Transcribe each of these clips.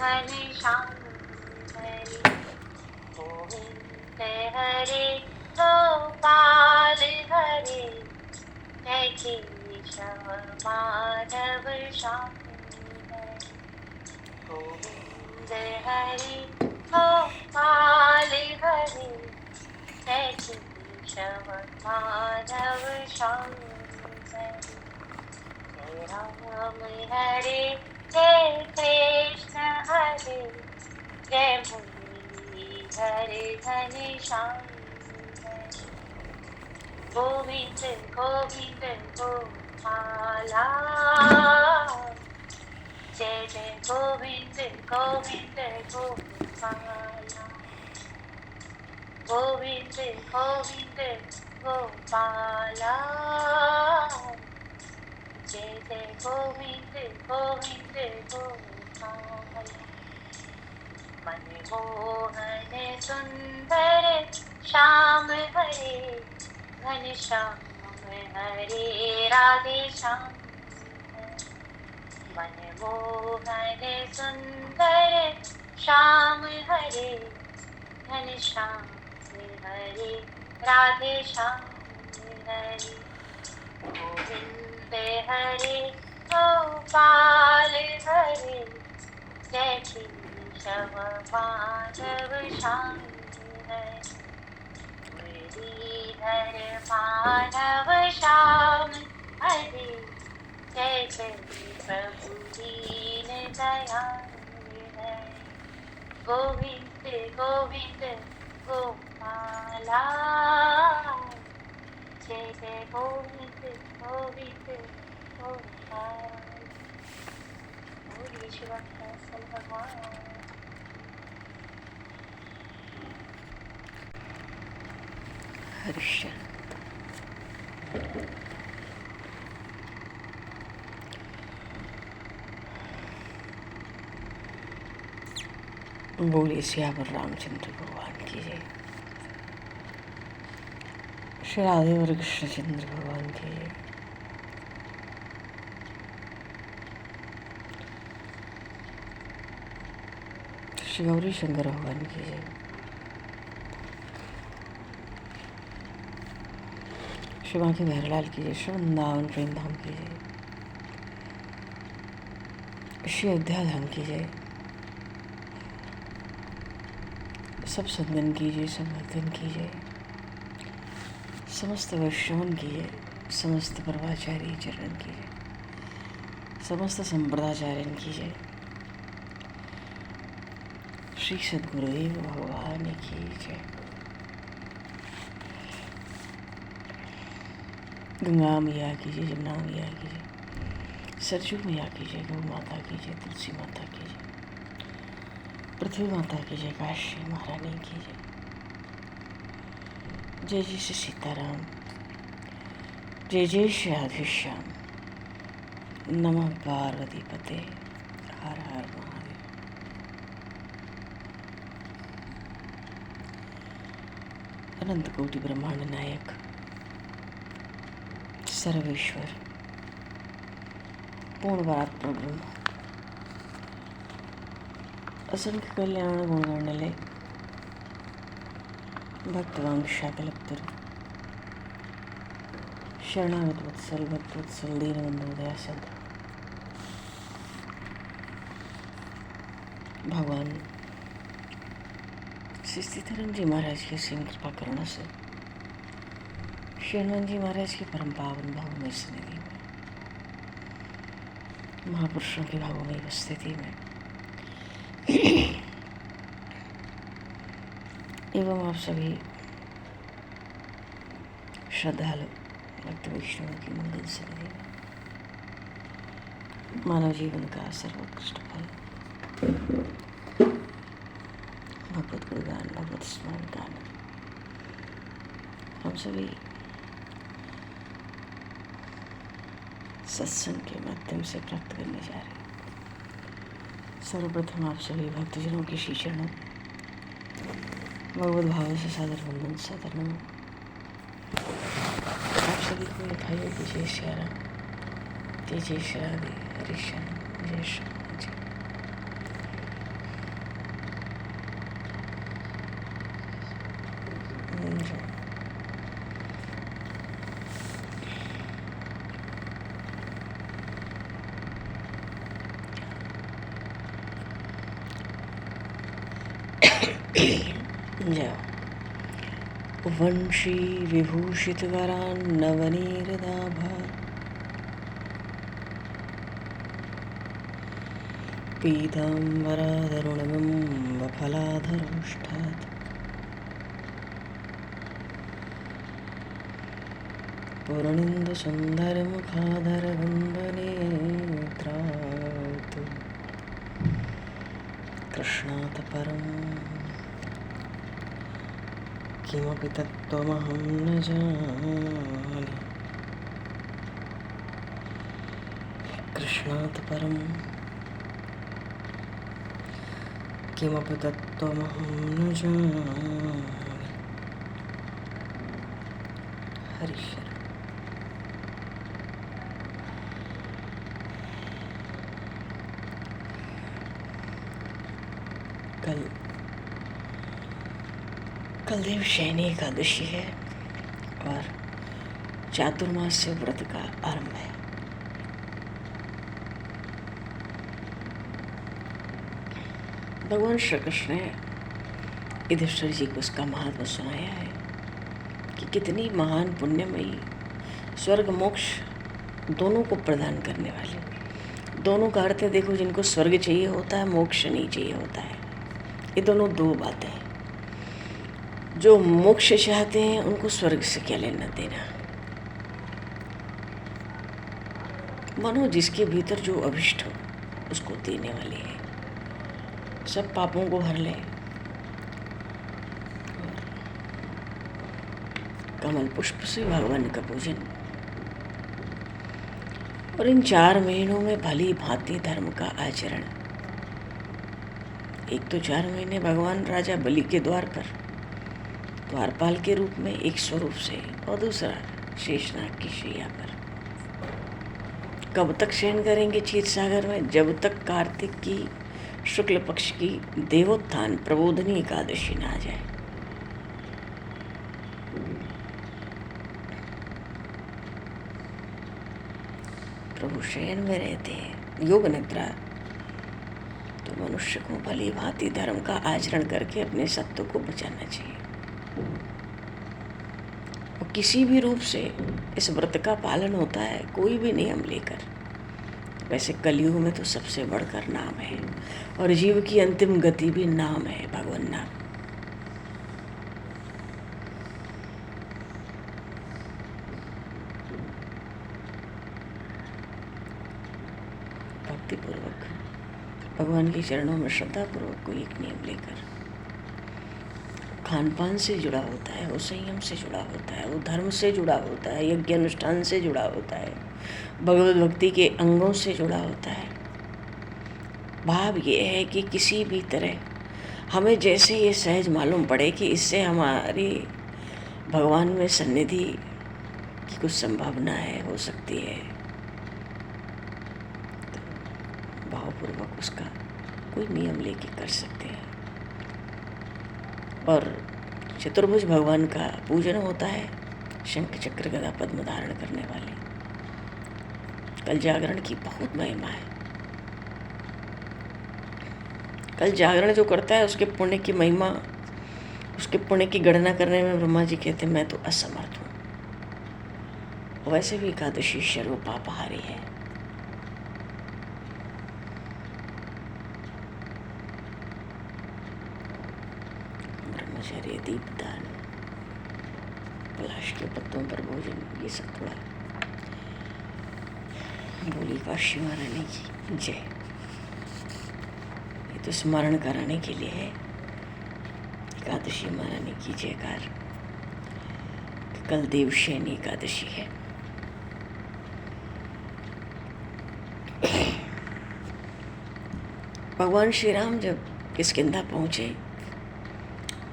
घनश्याम हरे गोविंद हरे गोपाल हरे जय केशव माधव श्याम हरे गोविंद हरे गोपाल हरे जय केशव माधव श्याम हरे जय राम हरे जय कृष्ण हरे जय मुरली हरे घनश्याम हरे गोविंद गोविंद गोपाला जय जय गोविंद गोविंद गोपाला गोविंद गोविंद गोपाला जय जय गोविंद गोविंद गोपाला मनमोहन सुंदर श्याम हरे घनश्याम हरे राधे श्याम मनमोहन सुंदर श्याम हरे घनश्याम हरे राधे श्याम हरे गोविंद हरे गोपाल हरे जय केशव माधव श्याम हरे मुरलीधर माधव श्याम हरे जय जय प्रभु दीन दयाल हरे गोविंद गोविंद गोपाला जय जय गोविंद गोविंद गोपाल बोलिए शिव भगवान हरिश्चंद्र बोलिए सियावर रामचंद्र भगवान की जय श्री राधे और कृष्णचंद्र भगवान की जय श्री गौरी शंकर भगवान की जय श्री बांके बिहारीलाल की जय श्री वृंदावन प्रेम धाम की जय श्री अयोध्या धाम की जय सब संतन की जय सब भक्तन की जय समस्त वैष्णवन की जय समस्त परमाचार्य चरण की जय समस्त संप्रदाचार्यन की जय श्री सद्गुरुदेव भगवान की जय गंगा मैया की जय जमुना मैया की जय सरजू मैया की जय गौ माता की जय तुलसी माता की जय पृथ्वी माता की जय काशी महारानी की जय जय जय श्री सीताराम जय जय श्री राधेश्याम नमः पार्वती पते हर हर महादेव अनंत कोटि ब्रह्मांड नायक सर्वेश्वर पूर्ण परात्पर ब्रह्म असंख्य कल्याण गुणगणले भक्तवांशाकल्पतरु शरणागत वत्सल भक्तवत्सल दीनबंधु दयासिंधु भगवान श्री सीताराम जी महाराज की असीम कृपा करुणा से श्री हनुमान जी महाराज की परम पावन भावमय सन्निधि में महापुरुषों की भावमय उपस्थिति में एवं आप सभी श्रद्धालु भक्त वैष्णव की मंगल सन्निधि में मानव जीवन का सर्वोत्कृष्ट फल भगवत गुणगान भगवत स्मरण गान हम सभी सत्संग के माध्यम से प्राप्त करने जा रहे हैं। सर्वप्रथम आप सभी भक्तजनों के श्री चरणों भगवत भाव से सादर वंदन सादर नमन। आप सभी को भाइयों की जय श्री राम जय जय श्री राधे हरे श्याम जय श्री राम जय जाओ। वंशी विभूषितकरान् नवनीरदाभार पीताम्बराधरुणबिम्बफलाधरोष्ठात् पूर्णेन्दुसुन्दरमुखाधरगन्धनेत्रात् कृष्णात् परं किमपि तत्त्वमहं न जाने। कृष्णात् परं किमपि तत्त्वमहं न जाने। हरिश्वर। कल देवशयनी एकादशी है और चातुर्मास्य व्रत का आरंभ है। भगवान श्री कृष्ण ने युधिष्ठिर जी को उसका महत्व सुनाया है कि कितनी महान पुण्यमयी स्वर्ग मोक्ष दोनों को प्रदान करने वाले। दोनों का अर्थ है, देखो, जिनको स्वर्ग चाहिए होता है मोक्ष नहीं चाहिए होता है। ये दोनों दो बातें हैं। जो मोक्ष चाहते हैं उनको स्वर्ग से क्या लेना देना। मानो जिसके भीतर जो अभिष्ट हो उसको देने वाली है, सब पापों को हर ले। कमल पुष्प से भगवान का पूजन। और इन 4 महीनों में भली भांति धर्म का आचरण। एक तो 4 महीने भगवान राजा बलि के द्वार पर द्वारपाल के रूप में एक स्वरूप से, और दूसरा शेषनाग की शैया पर। कब तक शयन करेंगे क्षीर सागर में? जब तक कार्तिक की शुक्ल पक्ष की देवोत्थान प्रबोधनी एकादशी न आ जाए। प्रभु शयन में रहते हैं, योग निद्रा। तो मनुष्य को भली भांति धर्म का आचरण करके अपने सत्व को बचाना चाहिए। और किसी भी रूप से इस व्रत का पालन होता है, कोई भी नियम लेकर। वैसे कलयुग में तो सबसे बढ़कर नाम है, और जीव की अंतिम गति भी नाम है, भगवान नाम। भक्तिपूर्वक भगवान के चरणों में श्रद्धापूर्वक कोई एक नियम लेकर, खान पान से जुड़ा होता है, वो संयम से जुड़ा होता है, वो धर्म से जुड़ा होता है, यज्ञ अनुष्ठान से जुड़ा होता है, भगवत भक्ति के अंगों से जुड़ा होता है। भाव ये है कि किसी भी तरह हमें जैसे ये सहज मालूम पड़े कि इससे हमारी भगवान में सन्निधि की कुछ संभावना है, हो सकती है, तो भावपूर्वक उसका कोई नियम लेके कर सकते हैं। और चतुर्भुज भगवान का पूजन होता है, शंख चक्र गदा पद्म धारण करने वाले। कल जागरण की बहुत महिमा है। कल जागरण जो करता है उसके पुण्य की महिमा, उसके पुण्य की गणना करने में ब्रह्मा जी कहते मैं तो असमर्थ हूँ। वैसे भी एकादशी सर्व पापहारी है। ब्रह्मचर्य, दीपदान, पलाश के पत्तों पर भोजन, ये सब थोड़ा बोली काशी महारानी की जय। ये तो स्मरण कराने के लिए है, एकादशी महारानी की जयकार। कल देवशयनी एकादशी है। भगवान श्री राम जब किष्किंधा पहुंचे,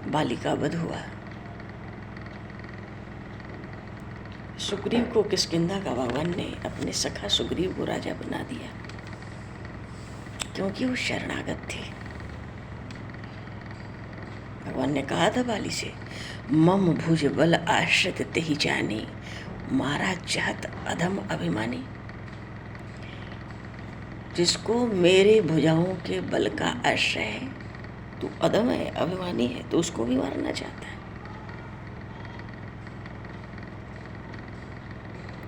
बाली का वध हुआ। सुग्रीव को किष्किंधा का भगवान ने अपने सखा सुग्रीव को राजा बना दिया, क्योंकि वो शरणागत थे। भगवान ने कहा था बाली से, मम भुज बल आश्रित तेहि जानी, मारा चाहत अधम अभिमानी। जिसको मेरे भुजाओं के बल का आश्रय है, तू अधम है, अभिमानी है, तो उसको भी मारना चाहता है।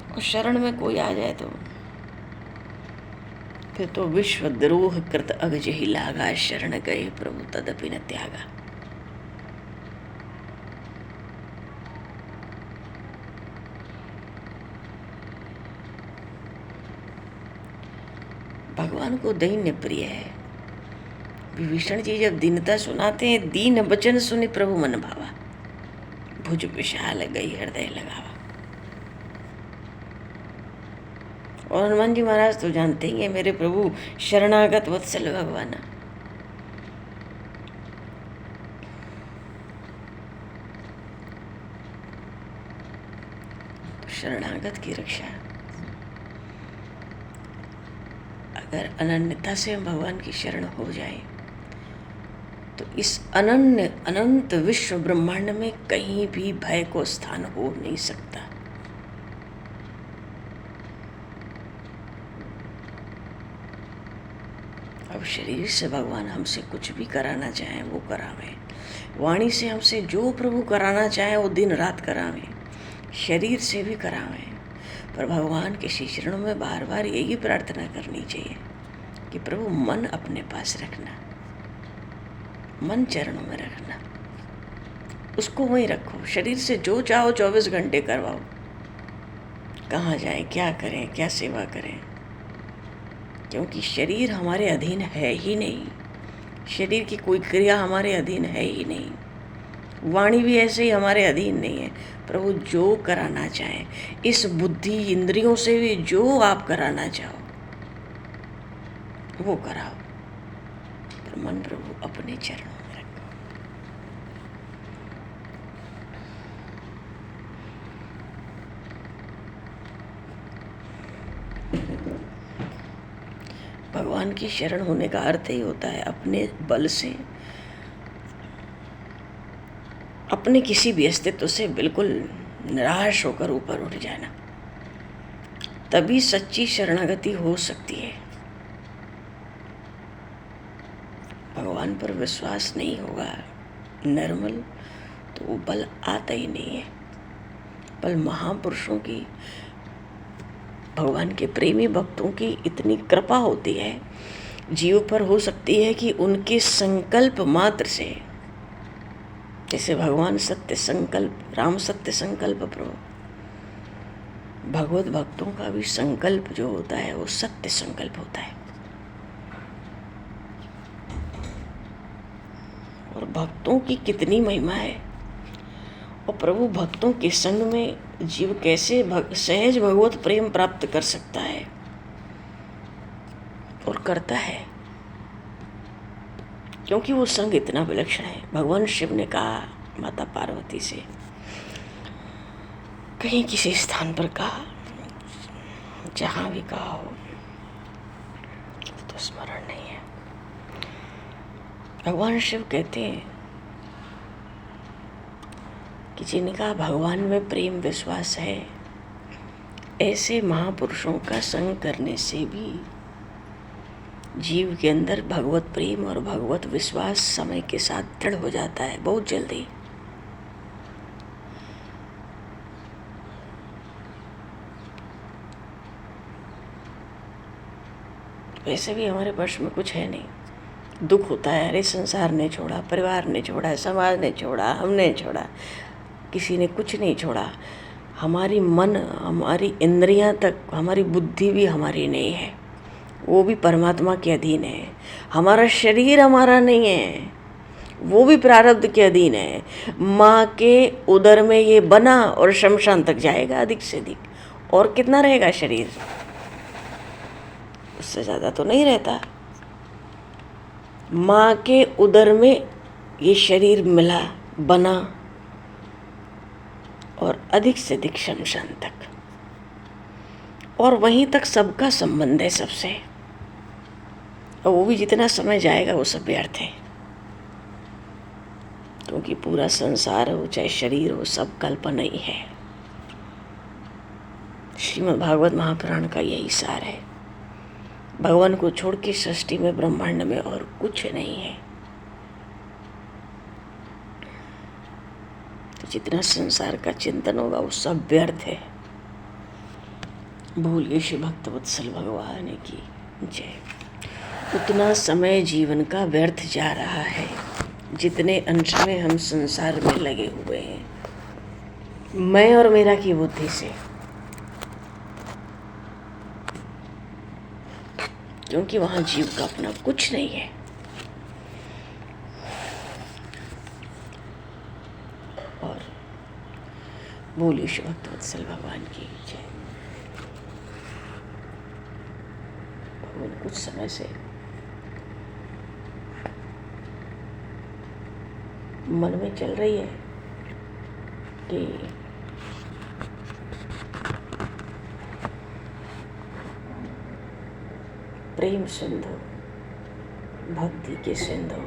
और शरण में कोई आ जाए तो फिर तो विश्वद्रोह कृत अगज ही लागा, शरण गए प्रभु तदपि न त्यागा। भगवान को दैन्य प्रिय है। विभीषण जी जब दीनता सुनाते हैं, दीन बचन सुनि प्रभु मन भावा, भुज विशाल गई हृदय लगावा। और हनुमान जी महाराज तो जानते ही हैं, मेरे प्रभु शरणागत वत्सल भगवान। तो शरणागत की रक्षा, अगर अनन्यता से हम भगवान की शरण हो जाए तो इस अनन्य अनंत विश्व ब्रह्मांड में कहीं भी भय को स्थान हो नहीं सकता। अब शरीर से भगवान हमसे कुछ भी कराना चाहे वो करावें, वाणी से हमसे जो प्रभु कराना चाहे वो दिन रात करावें, शरीर से भी करावें, पर भगवान के श्री चरणों में बार बार यही प्रार्थना करनी चाहिए कि प्रभु मन अपने पास रखना, मन चरणों में रखना, उसको वहीं रखो। शरीर से जो चाहो 24 घंटे करवाओ, कहाँ जाएं, क्या करें, क्या सेवा करें, क्योंकि शरीर हमारे अधीन है ही नहीं। शरीर की कोई क्रिया हमारे अधीन है ही नहीं, वाणी भी ऐसे ही हमारे अधीन नहीं है। प्रभु जो कराना चाहे, इस बुद्धि इंद्रियों से भी जो आप कराना चाहो वो कराओ, पर मन प्रभु अपने चरणों में रखो। भगवान की शरण होने का अर्थ ही होता है अपने बल से, अपने किसी भी अस्तित्व से बिल्कुल निराश होकर ऊपर उठ जाना, तभी सच्ची शरणागति हो सकती है। भगवान पर विश्वास नहीं होगा निर्मल, तो वो बल आता ही नहीं है। बल महापुरुषों की, भगवान के प्रेमी भक्तों की इतनी कृपा होती है जीव पर हो सकती है कि उनके संकल्प मात्र से, जैसे भगवान सत्य संकल्प, राम सत्य संकल्प प्रभु, भगवत भक्तों का भी संकल्प जो होता है वो सत्य संकल्प होता है। और भक्तों की कितनी महिमा है, और प्रभु भक्तों के संग में जीव कैसे सहज भगवत प्रेम प्राप्त कर सकता है और करता है, क्योंकि वो संग इतना विलक्षण है। भगवान शिव ने कहा माता पार्वती से, कहीं किसी स्थान पर कहा, जहां भी कहा हो तो स्मरण नहीं है। भगवान शिव कहते हैं कि जिनका भगवान में प्रेम विश्वास है, ऐसे महापुरुषों का संग करने से भी जीव के अंदर भगवत प्रेम और भगवत विश्वास समय के साथ दृढ़ हो जाता है, बहुत जल्दी। वैसे भी हमारे वर्ष में कुछ है नहीं, दुख होता है, अरे संसार ने छोड़ा, परिवार ने छोड़ा, समाज ने छोड़ा, हमने छोड़ा, किसी ने कुछ नहीं छोड़ा। हमारी मन, हमारी इंद्रियां तक, हमारी बुद्धि भी हमारी नहीं है, वो भी परमात्मा के अधीन है। हमारा शरीर हमारा नहीं है, वो भी प्रारब्ध के अधीन है। माँ के उदर में ये बना और शमशान तक जाएगा अधिक से अधिक, और कितना रहेगा शरीर, उससे ज़्यादा तो नहीं रहता। माँ के उदर में ये शरीर मिला, बना, और अधिक से अधिक शमशान तक, और वहीं तक सबका संबंध है सबसे, और वो भी जितना समय जाएगा वो सब व्यर्थ है, क्योंकि पूरा संसार हो चाहे शरीर हो सब कल्पना ही है। श्रीमद् भागवत महापुराण का यही सार है। भगवान को छोड़ के सृष्टि में, ब्रह्मांड में और कुछ नहीं है। जितना संसार का चिंतन होगा वो सब व्यर्थ है। बोलिए श्री भक्त वत्सल भगवान की जय। उतना समय जीवन का व्यर्थ जा रहा है जितने अंश में हम संसार में लगे हुए हैं, मैं और मेरा की बुद्धि से। क्योंकि वहां जीव का अपना कुछ नहीं है। और बोलिए श्री भक्त वत्सल भगवान की जय। भगवान कुछ समय से मन में चल रही है कि प्रेम सिंधु, भक्ति के सिंधु,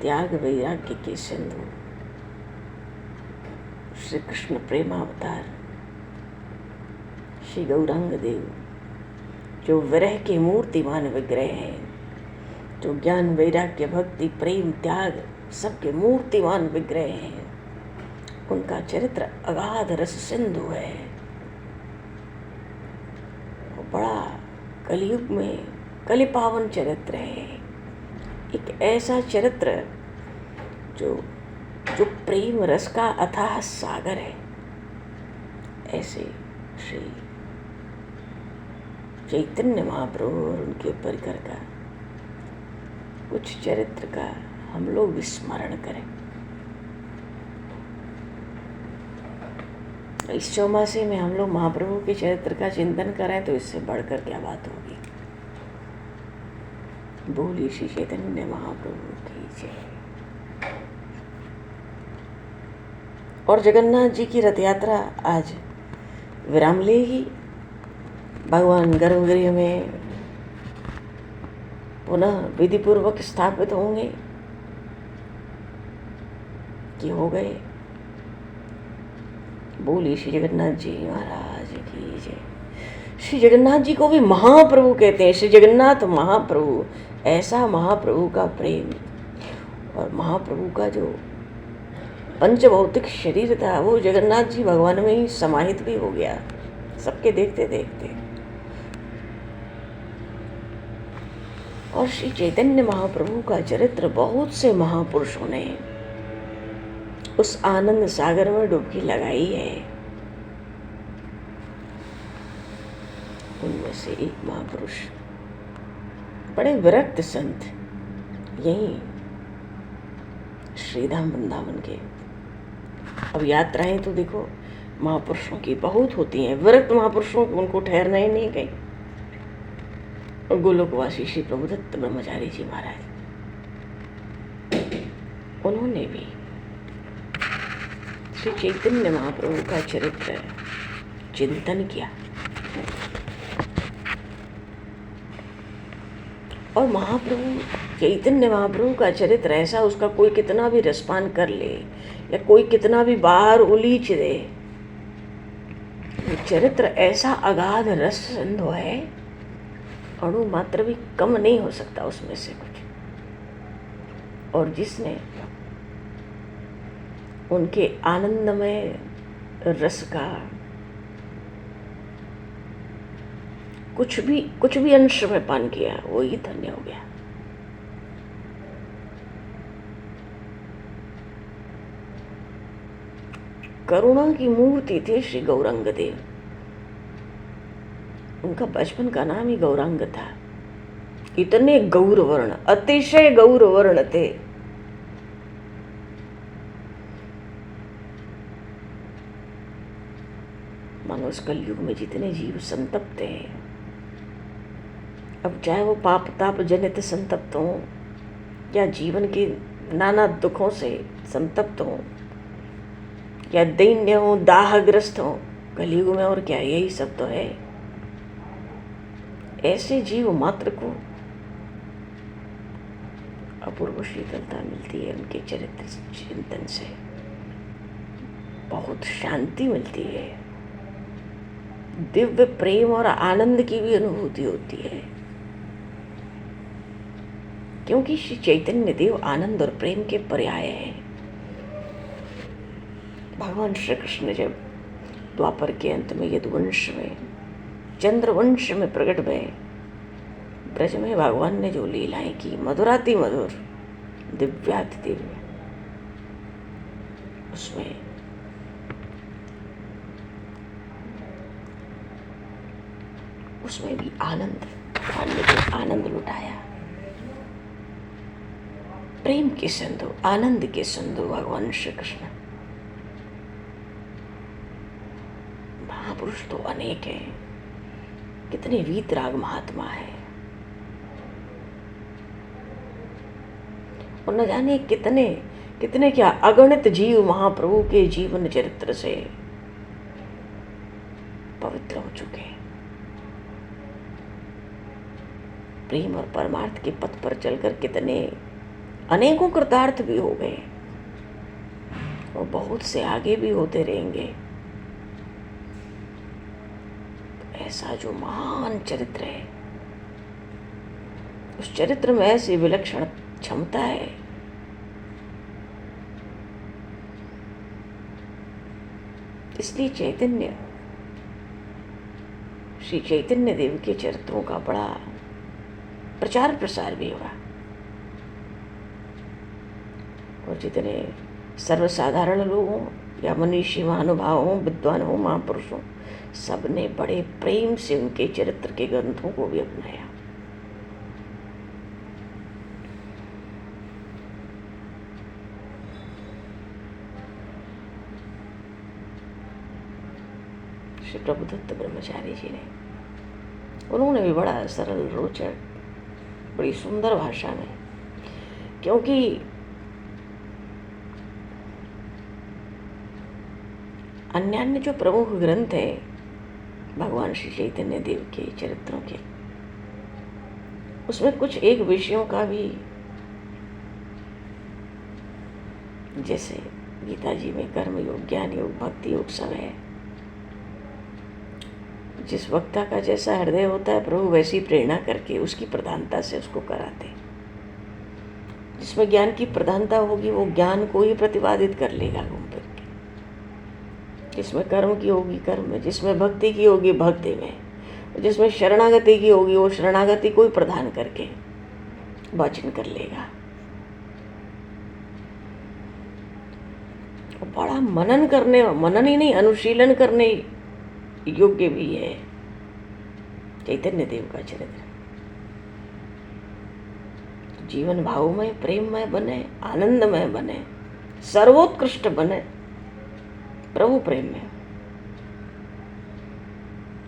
त्याग वैराग्य के सिंधु श्री कृष्ण प्रेमावतार श्री गौरांग देव, जो विरह के मूर्तिमान विग्रह हैं, जो ज्ञान वैराग्य भक्ति प्रेम त्याग सबके मूर्तिमान विग्रह हैं, उनका चरित्र अगाध रस सिंधु है। वो बड़ा कलयुग में कलि पावन चरित्र है। एक ऐसा चरित्र जो प्रेम रस का अथाह सागर है। ऐसे श्री चैतन्य महाप्रभु और उनके परिकर का कुछ चरित्र का हम लोग विस्मरण करें। इस चौमासे में हम लोग महाप्रभु के चरित्र का चिंतन करें तो इससे बढ़कर क्या बात होगी। बोलिए श्री चैतन्य महाप्रभु की जय। और जगन्नाथ जी की रथ यात्रा आज विराम लेगी। भगवान गर्भगृह में पुनः विधि पूर्वक स्थापित होंगे कि हो गए। बोलिए श्री जगन्नाथ जी महाराज की जय। श्री जगन्नाथ जी को भी महाप्रभु कहते हैं। श्री जगन्नाथ महाप्रभु, ऐसा महाप्रभु का प्रेम और महाप्रभु का जो पंचभौतिक शरीर था वो जगन्नाथ जी भगवान में ही समाहित भी हो गया सबके देखते देखते। और श्री चैतन्य महाप्रभु का चरित्र बहुत से महापुरुषों ने उस आनंद सागर में डुबकी लगाई है। उनमें से एक महापुरुष, बड़े विरक्त संत, यही श्रीधाम वृंदावन के। अब यात्राएं तो देखो महापुरुषों की बहुत होती हैं, विरक्त महापुरुषों को उनको ठहरना ही नहीं कहीं। और गोलोकवासी श्री प्रभुदत्त ब्रह्मचारी जी महाराज, उन्होंने भी श्री चैतन्य महाप्रभु का चरित्र चिंतन किया। और महाप्रभु चैतन्य महाप्रभु का चरित्र ऐसा, उसका कोई कितना भी रसपान कर ले या कोई कितना भी बाहर उलीच दे, वो चरित्र ऐसा अगाध रस सिंधु है, अणु मात्र भी कम नहीं हो सकता उसमें से कुछ। और जिसने उनके आनंदमय रस का कुछ भी अंश में पान किया, वो ही धन्य हो गया। करुणा की मूर्ति थे श्री गौरांग देव। उनका बचपन का नाम ही गौरांग था। इतने गौर वर्ण, अतिशय गौर वर्ण थे। मानो इस कलयुग में जितने जीव संतप्त हैं, अब चाहे वो पाप ताप जनित संतप्त हों या जीवन के नाना दुखों से संतप्त हों या दैन्य हो, दाहग्रस्त हो, कलयुग में और क्या, यही सब तो है। ऐसे जीव मात्र को अपूर्व शीतलता मिलती है उनके चरित्र चिंतन से, बहुत शांति मिलती है, दिव्य प्रेम और आनंद की भी अनुभूति होती है। क्योंकि श्री चैतन्य देव आनंद और प्रेम के पर्याय हैं। भगवान श्री कृष्ण ने जब द्वापर के अंत में यदुवंश में चंद्रवंश में प्रकट भय, ब्रज में भगवान ने जो लीलाएं की, मधुराति मधुर, दिव्याति दिव्य, उसमें भी आनंद, भगवान ने जो आनंद लुटाया, प्रेम के सिंधु, आनंद के सिंधु भगवान श्री कृष्ण। महापुरुष तो अनेक हैं, कितने वीतराग महात्मा है, और न जाने कितने कितने क्या अगणित जीव महाप्रभु के जीवन चरित्र से पवित्र हो चुके हैं। प्रेम और परमार्थ के पथ पर चलकर कितने अनेकों कृतार्थ भी हो गए, और बहुत से आगे भी होते रहेंगे। ऐसा जो महान चरित्र है, उस चरित्र में ऐसी विलक्षण क्षमता है, इसलिए चैतन्य, श्री चैतन्य देव के चरित्रों का बड़ा प्रचार प्रसार भी हुआ, और जितने सर्वसाधारण लोग हों या मनीषी महानुभाव हों, विद्वान हों, महापुरुष हों, सबने बड़े प्रेम से उनके चरित्र के ग्रंथों को भी अपनाया। श्री प्रभुदत्त ब्रह्मचारी जी ने, उन्होंने भी बड़ा सरल, रोचक, बड़ी सुंदर भाषा में, क्योंकि अन्यान्य जो प्रमुख ग्रंथ है भगवान श्री चैतन्य देव के चरित्रों के, उसमें कुछ एक विषयों का भी, जैसे गीता जी में कर्म योग, ज्ञान योग, भक्ति योग सब है। जिस वक्ता का जैसा हृदय होता है, प्रभु वैसी प्रेरणा करके उसकी प्रधानता से उसको कराते। जिसमें ज्ञान की प्रधानता होगी वो ज्ञान को ही प्रतिपादित कर लेगा घूम फिर के। जिसमें कर्म की होगी कर्म में, जिसमें भक्ति की होगी भक्ति में, जिसमें शरणागति की होगी वो शरणागति को ही प्रदान करके वाचन कर लेगा। बड़ा मनन करने, मनन ही नहीं अनुशीलन करने योग्य भी है चैतन्य देव का चरित्र। जीवन भावमय, प्रेममय बने, आनंदमय बने, सर्वोत्कृष्ट बने प्रभु प्रेम में।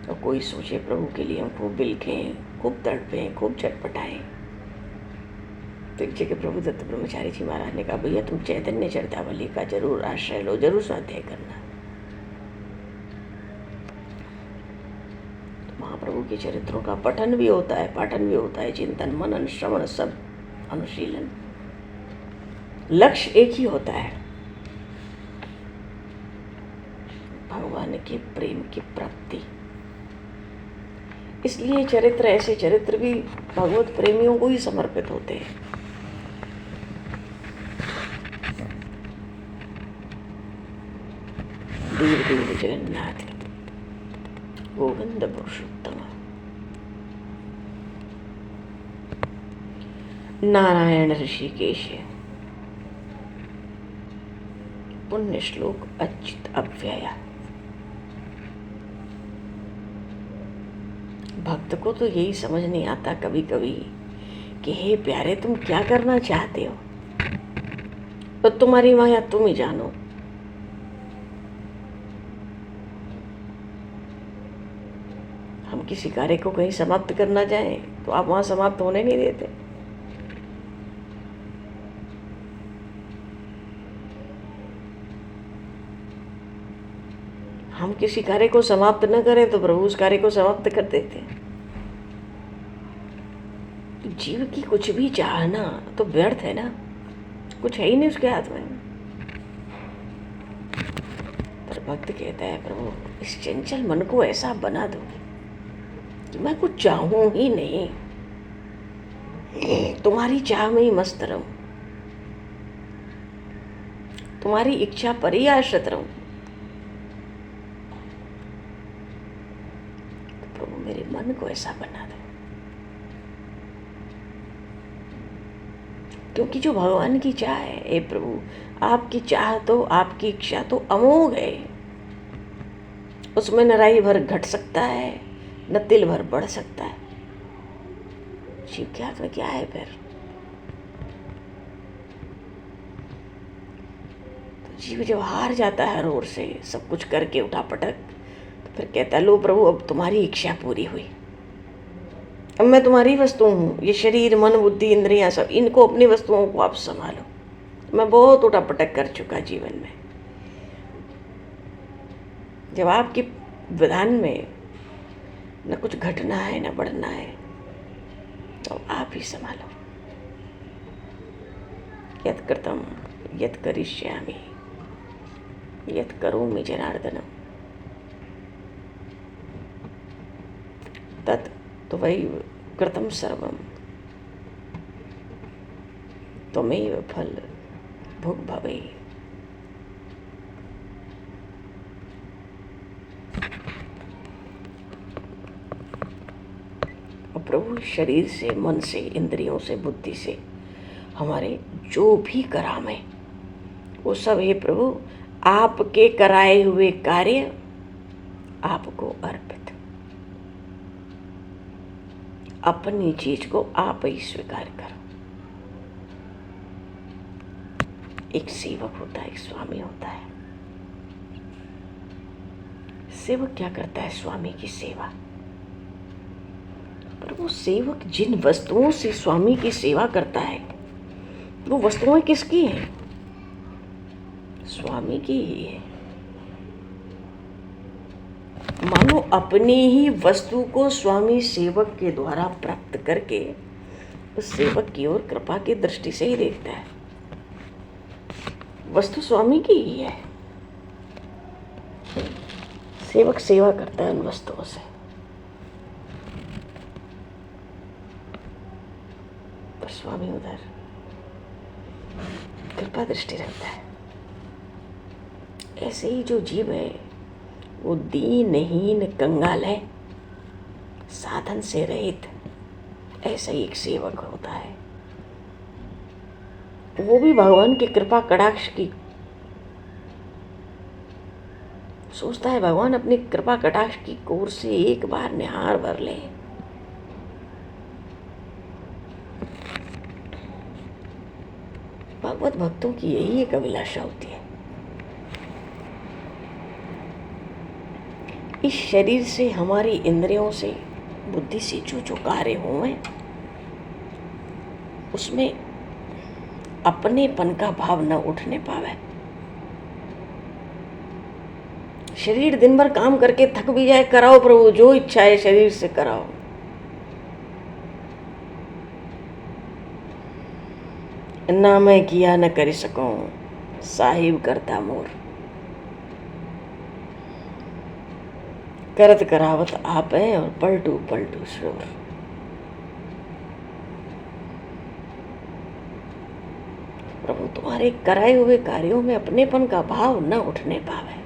तो कोई सोचे प्रभु के लिए हम खूब बिलखें, खूब तड़पें, खूब चटपटाएं। तो एक जगह प्रभुदत्त ब्रह्मचारी जी महाराज ने कहा, भैया तुम चैतन्य चरितावली का जरूर आश्रय लो, जरूर स्वाध्याय करना। महाप्रभु के चरित्रों का पठन भी होता है, पाठन भी होता है, चिंतन, मनन, श्रवण, सब अनुशीलन। लक्ष्य एक ही होता है, भगवान के प्रेम की प्राप्ति। इसलिए चरित्र, ऐसे चरित्र भी भगवत प्रेमियों को ही समर्पित होते हैं। देव देव जगन्नाथ गोविंद पुरुषोत्तम नारायण ऋषिकेश पुण्य श्लोक अच्युत अव्यय। भक्त को तो यही समझ नहीं आता कभी कभी कि हे प्यारे तुम क्या करना चाहते हो, तो तुम्हारी माया तुम ही जानो। हम किसी कार्य को कहीं समाप्त करना चाहें तो आप वहां समाप्त होने नहीं देते। हम किसी कार्य को समाप्त न करें तो प्रभु उस कार्य को समाप्त कर देते हैं। जीव की कुछ भी चाहना तो व्यर्थ है ना, कुछ है ही नहीं उसके हाथ में। पर भक्त कहता है प्रभु इस चंचल मन को ऐसा बना दो कि मैं कुछ चाहूं ही नहीं, तुम्हारी चाह में ही मस्त रहूं, तुम्हारी इच्छा पर ही आश्रित रहूं। मेरे मन को ऐसा बना दो, क्योंकि जो भगवान की चाह है, हे प्रभु, आपकी चाह तो, आपकी इच्छा तो अमोघ है। उसमें न राई भर घट सकता है, न तिल भर बढ़ सकता है। जीव के हाथ में क्या है फिर? तो जीव जब हार जाता है रोर से, सब कुछ करके उठा पटक, तो फिर कहता है, लो प्रभु, अब तुम्हारी इच्छा पूरी हुई, अब मैं तुम्हारी वस्तु हूँ। ये शरीर, मन, बुद्धि, इंद्रियां, सब इनको, अपनी वस्तुओं को आप संभालो। मैं बहुत उठा पटक कर चुका जीवन में। जब आपके विधान में न कुछ घटना है न बढ़ना है, तो आप ही संभालो। यत् कृतं यत् करिष्यामि यत् करोमि जनार्दनम् तत् त्वयैव कृतं सर्वं त्वमेव फल भोग भवे। प्रभु, शरीर से, मन से, इंद्रियों से, बुद्धि से हमारे जो भी कराम है, वो सब हे प्रभु आपके कराए हुए कार्य आपको अर्पित। अपनी चीज को आप ही स्वीकार करो। एक सेवक होता है, एक स्वामी होता है। सेवक क्या करता है? स्वामी की सेवा। पर वो सेवक जिन वस्तुओं से स्वामी की सेवा करता है, वो वस्तुएं किसकी हैं? स्वामी की ही है। मानो अपनी ही वस्तु को स्वामी सेवक के द्वारा प्राप्त करके उस सेवक की ओर कृपा की दृष्टि से ही देखता है। वस्तु स्वामी की ही है, सेवक सेवा करता है उन वस्तुओं से। पर स्वामी उधर कृपा दृष्टि रखता है। ऐसे ही जो जीव है वो दीनहीन कंगाल है, साधन से रहित, ऐसा ही एक सेवक होता है। वो भी भगवान की कृपा कटाक्ष की सोचता है, भगवान अपनी कृपा कटाक्ष की कोर से एक बार निहार भर ले। भगवत भक्तों की यही एक अभिलाषा होती है। इस शरीर से, हमारी इंद्रियों से, बुद्धि से जो कार्य हुए उसमें अपनेपन का भाव न उठने पावे। शरीर दिन भर काम करके थक भी जाए, कराओ प्रभु, जो इच्छा है शरीर से कराओ। ना मैं किया न कर सकूं, साहिब करता मोर। करत करावत आप है और पलटू पलटू शोर। प्रभु, तुम्हारे कराए हुए कार्यों में अपनेपन का भाव न उठने पावे।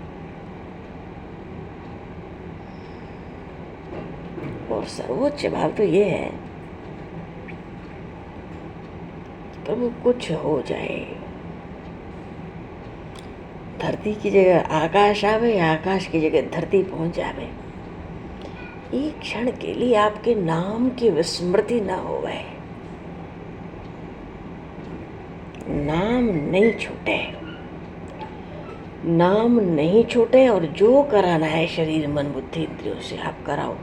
और सर्वोच्च भाव तो ये है, प्रभु कुछ हो जाए, धरती की जगह आकाश आवे, आकाश की जगह धरती पहुंच जावे, एक क्षण के लिए आपके नाम की विस्मृति न होवे, नाम नहीं छूटे, नाम नहीं छूटे। और जो कराना है शरीर, मन, बुद्धि, इंद्रियों से आप कराओ,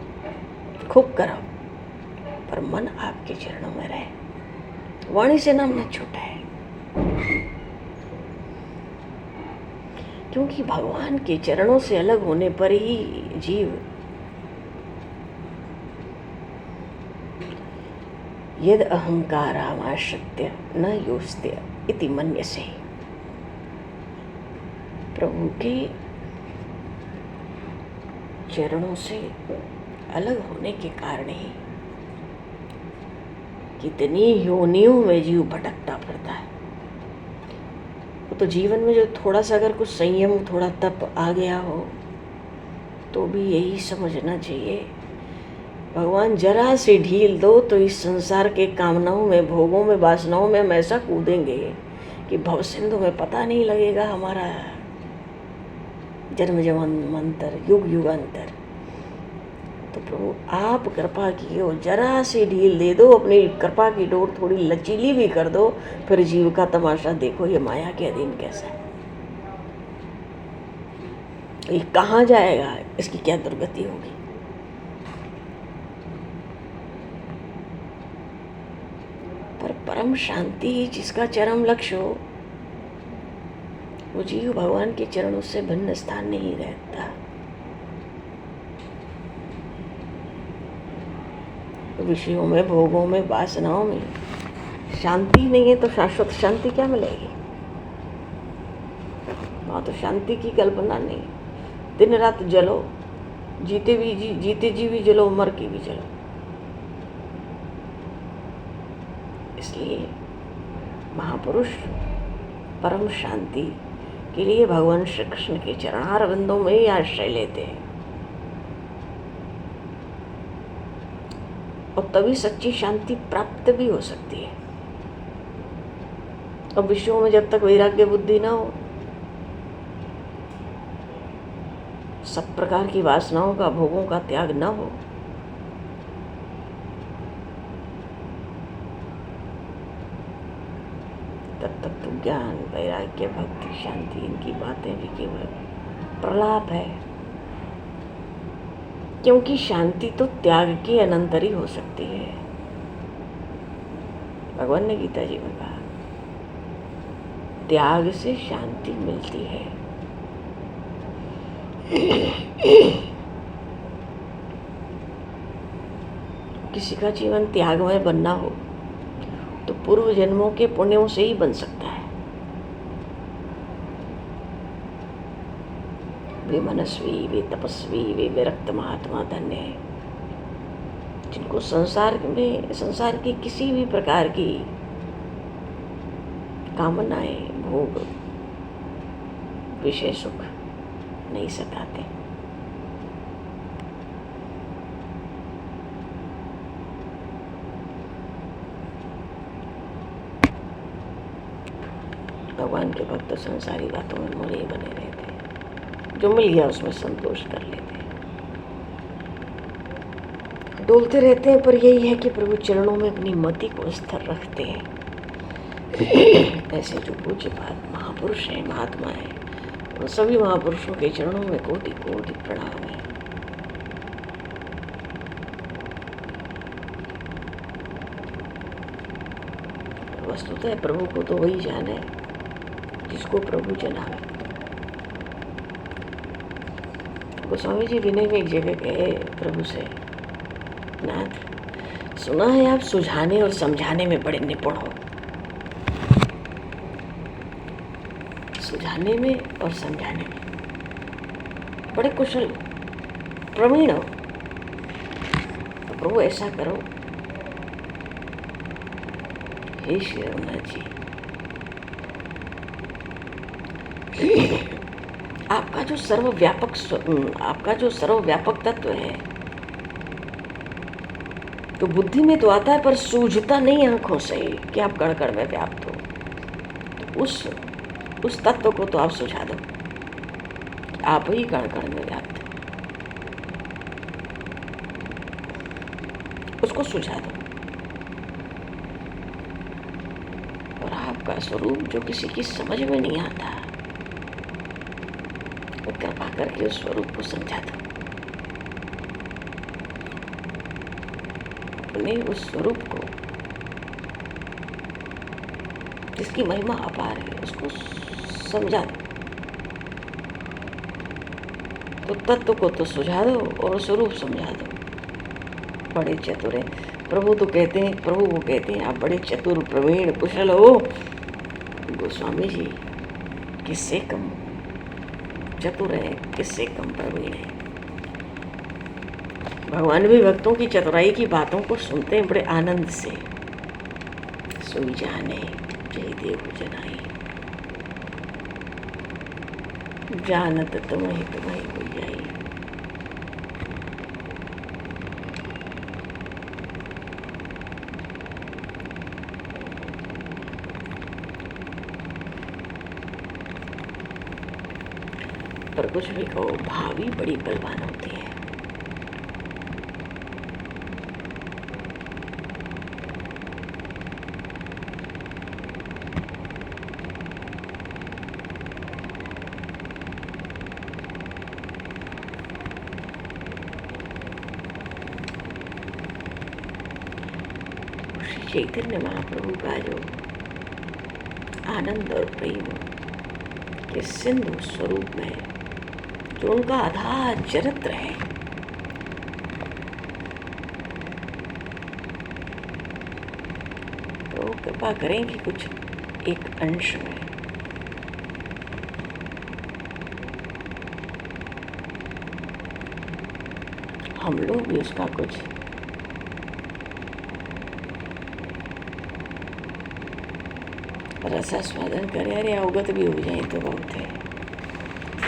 खूब कराओ, पर मन आपके चरणों में रहे, वाणी से नाम न छूटे। क्योंकि भगवान के चरणों से अलग होने पर ही जीव यद अहंकारामाश्रित्य न योस्त्य इति मन्यसे। प्रभु के चरणों से अलग होने के कारण ही कितनी योनियों में जीव भटकता फिरता है। तो जीवन में जो थोड़ा सा अगर कुछ संयम, थोड़ा तप आ गया हो, तो भी यही समझना चाहिए भगवान जरा सी ढील दो तो इस संसार के कामनाओं में, भोगों में, वासनाओं में हम ऐसा कूदेंगे कि भव सिंधु में पता नहीं लगेगा हमारा जन्म जन्मांतर, युग युगांतर। तो प्रभु आप कृपा किए, जरा सी ढील दे दो, अपनी कृपा की डोर थोड़ी लचीली भी कर दो, फिर जीव का तमाशा देखो ये माया के अधीन कैसा है, ये कहाँ जाएगा, इसकी क्या दुर्गति होगी। पर परम शांति जिसका चरम लक्ष्य हो, वो जीव भगवान के चरणों से भिन्न स्थान नहीं रहता। विषयों में, भोगों में, वासनाओं में शांति नहीं है तो शाश्वत शांति क्या मिलेगी। वहाँ तो शांति की कल्पना नहीं। दिन रात जलो, जीते जी भी जलो, मर के भी जलो। इसलिए महापुरुष परम शांति के लिए भगवान श्री कृष्ण के चरणारविंदों में ही आश्रय लेते हैं, और तभी सच्ची शांति प्राप्त भी हो सकती है। और विषयों में जब तक वैराग्य बुद्धि ना हो, सब प्रकार की वासनाओं का, भोगों का त्याग न हो, तब तक तो ज्ञान, वैराग्य, भक्ति, शांति, इनकी बातें भी केवल प्रलाप है। क्योंकि शांति तो त्याग के अनंतर ही हो सकती है। भगवान ने गीता जी में कहा, त्याग से शांति मिलती है। किसी का जीवन त्यागमय बनना हो तो पूर्व जन्मों के पुण्यों से ही बन सकता है। वे मनस्वी, वे तपस्वी, वे विरक्त महात्मा धन्य हैं, जिनको संसार की किसी भी प्रकार की कामनाएं, भोग, विषय सुख नहीं सताते। भगवान के भक्त संसारी बातों में मोरे बने रहते हैं, जो मिल गया उसमें संतोष कर लेते हैं, डोलते रहते हैं, पर यही है कि प्रभु चरणों में अपनी मति को स्थिर रखते हैं। ऐसे जो पूज्यपाद महापुरुष हैं, महात्मा हैं, उन सभी महापुरुषों के चरणों में कोटि कोटि प्रणाम है। वस्तुतः प्रभु को तो वही जाने जिसको प्रभु जनावे। गोस्वामी जी विनय में एक जगह गए प्रभु से, नाथ सुना है आप सुझाने और समझाने में बड़े निपुण हो, सुझाने में और समझाने में बड़े कुशल प्रवीण हो। तो प्रभु ऐसा करो, हे श्री रघुनाथ जी, आपका जो सर्वव्यापक तत्व है तो बुद्धि में तो आता है, पर सूझता नहीं आंखों से कि आप कण कण में व्याप्त हो। तो उस तत्व को तो आप सुझा दो, आप ही कण कण में व्याप्त हो, उसको सुझा दो। और आपका स्वरूप जो किसी की समझ में नहीं आता, कृपा करके उस स्वरूप को समझा दो। अपने उस स्वरूप को, जिसकी महिमा अपार है, उसको समझा दो। तो तत्व को तो सुझा दो और स्वरूप समझा दो। बड़े चतुर हैं प्रभु को कहते हैं आप बड़े चतुर, प्रवीण, कुशल हो। गोस्वामी जी किससे कम चतुर है, किससे कम प्रवीण है। भगवान भी भक्तों की चतुराई की बातों को सुनते हैं बड़े आनंद से। सोई जाने जय देव जनाई, जानत तुम्हें हो जाई। पर कुछ भी कहो, भाभी बड़ी बलवान होती है। श्री चैतन्य महाप्रभु का जो आनंद और प्रेम के सिंधु स्वरूप में जो उनका अथाह चरित्र है, तो कृपा करें कि कुछ एक अंश में हम लोग भी उसका कुछ रसास्वादन करें। अरे अवगत भी हो जाए तो बहुत है।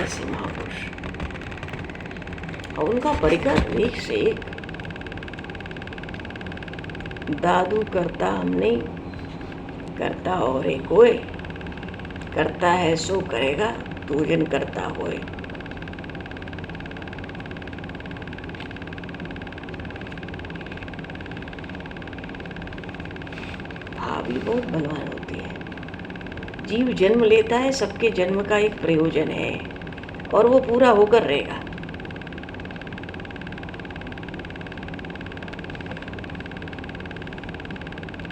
ऐसे महापुरुष और उनका परिकर एक से एक। दादू करता हम नहीं, करता और एक होए, करता है सो करेगा, पूजन करता होए। भाभी बहुत बलवान होती है। जीव जन्म लेता है, सबके जन्म का एक प्रयोजन है और वो पूरा होकर रहेगा।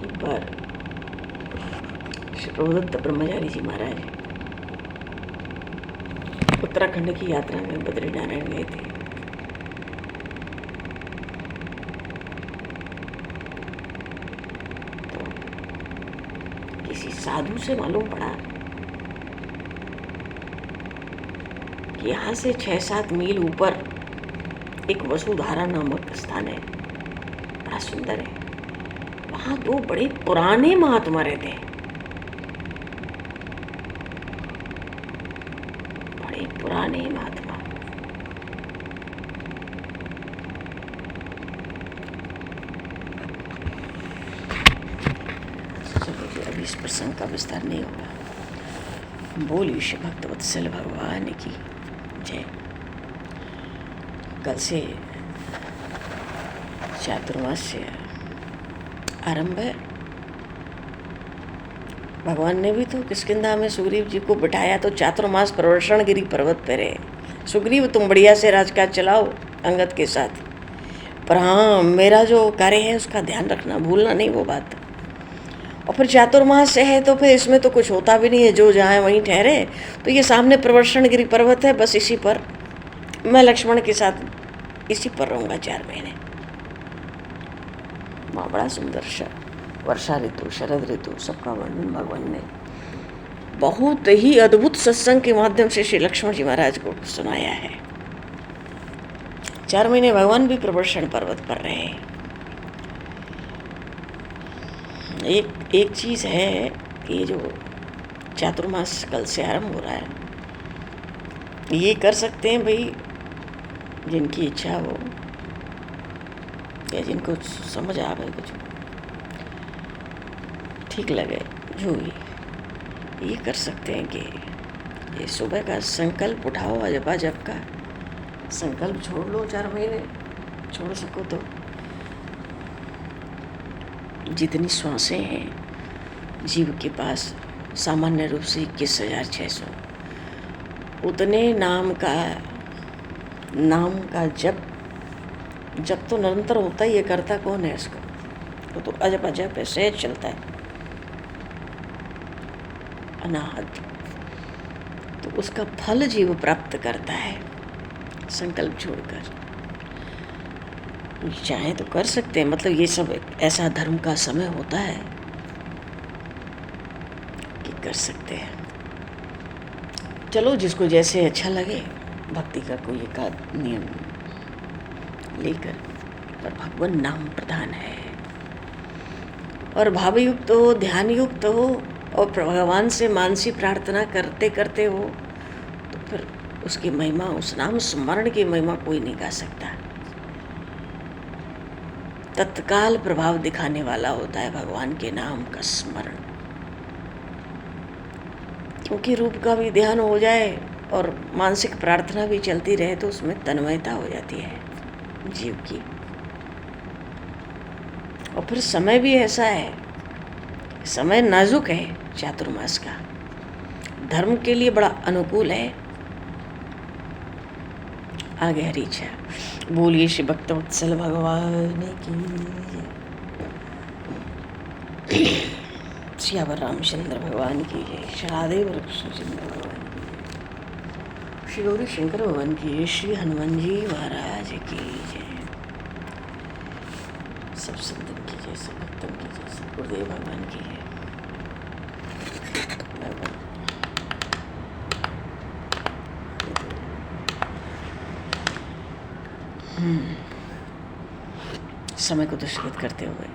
एक बार श्री प्रभुदत्त ब्रह्मचारी जी महाराज उत्तराखंड की यात्रा में बद्रीनारायण गए थे। तो किसी साधु से मालूम पड़ा कि यहाँ से 6-7 मील ऊपर एक वसुधारा नामक स्थान है, बड़ा सुंदर है। वहाँ 2 बड़े पुराने महात्मा रहते हैं, बड़े पुराने महात्मा। चलो जी, अभी इस प्रसंग का विस्तार नहीं होगा। बोल विश्व भक्त वत्सल भगवान की जय। कल से चातुर्मास्य आरंभ है। भगवान ने भी तो किष्किंधा में सुग्रीव जी को बिठाया तो चातुर्मास प्रवर्षण गिरी पर्वत पे रहे। सुग्रीव तुम बढ़िया से राजकाज चलाओ अंगद के साथ, पर हाँ मेरा जो कार्य है उसका ध्यान रखना, भूलना नहीं वो बात। और फिर चातुर्मास से है तो फिर इसमें तो कुछ होता भी नहीं है, जो जहाँ वहीं ठहरे। तो ये सामने प्रवर्षण गिरी पर्वत है, बस इसी पर मैं लक्ष्मण के साथ इसी पर रहूँगा 4 महीने। माँ बड़ा सुंदर वर्षा ऋतु, शरद ऋतु, सबका वर्णन भगवान ने बहुत ही अद्भुत सत्संग के माध्यम से श्री लक्ष्मण जी महाराज को सुनाया है। 4 महीने भगवान भी प्रवर्षण पर्वत पर रहे। एक चीज़ है, ये जो चातुर्मास कल से आरंभ हो रहा है, ये कर सकते हैं भाई जिनकी इच्छा हो या जिनको समझ आ गए, कुछ ठीक लगे, जो भी ये कर सकते हैं कि ये सुबह का संकल्प उठाओ, अजपा जप का संकल्प छोड़ लो। 4 महीने छोड़ सको तो जितनी श्वासें हैं जीव के पास सामान्य रूप से 21,600, उतने नाम का जब तो निरंतर होता ही है, करता कौन है इसको? वो तो अजब अजब है, सहज चलता है, अनाहत। तो उसका फल जीव प्राप्त करता है संकल्प छोड़कर। चाहे तो कर सकते हैं, मतलब ये सब ऐसा धर्म का समय होता है कि कर सकते हैं। चलो जिसको जैसे अच्छा लगे, भक्ति का कोई एक नियम लेकर, पर भगवान नाम प्रधान है। और भावयुक्त हो, ध्यान युक्त हो और भगवान से मानसी प्रार्थना करते करते हो तो फिर उसकी महिमा, उस नाम स्मरण की महिमा कोई नहीं गा सकता। तत्काल प्रभाव दिखाने वाला होता है भगवान के नाम का स्मरण। क्योंकि रूप का भी ध्यान हो जाए और मानसिक प्रार्थना भी चलती रहे तो उसमें तन्मयता हो जाती है जीव की। और फिर समय भी ऐसा है, समय नाजुक है चातुर्मास का, धर्म के लिए बड़ा अनुकूल है। आगे हरी इच्छा। बोलिए श्री भक्तवत्सल भगवान की, सियावर रामचंद्र भगवान की जय, शादेव कृष्णचंद्र भगवान की जय, श्री गौरी शंकर भगवान की जय, श्री हनुमान जी महाराज की जय, सब संतन की जय, सब भक्तन की जय, सब गुरुदेव भगवान की जय। समय को दुष्कृत करते हुए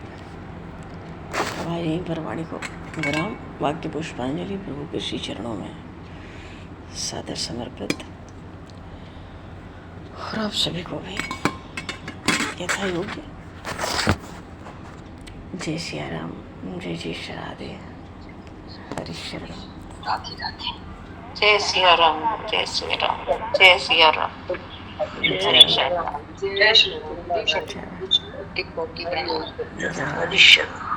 अब यहीं पर वाणी को विराम। वाक्य पुष्पांजलि प्रभु के श्री चरणों में सादर समर्पित। और आप सभी को भी यथा योग्य जय सिया राम, जय जय श्री राधे, हरि शरण। राधे राधे। जय सिया राम, जय सिया राम, जय सिया राम, जय श्री राम, जय श्री राम, हरि शरण।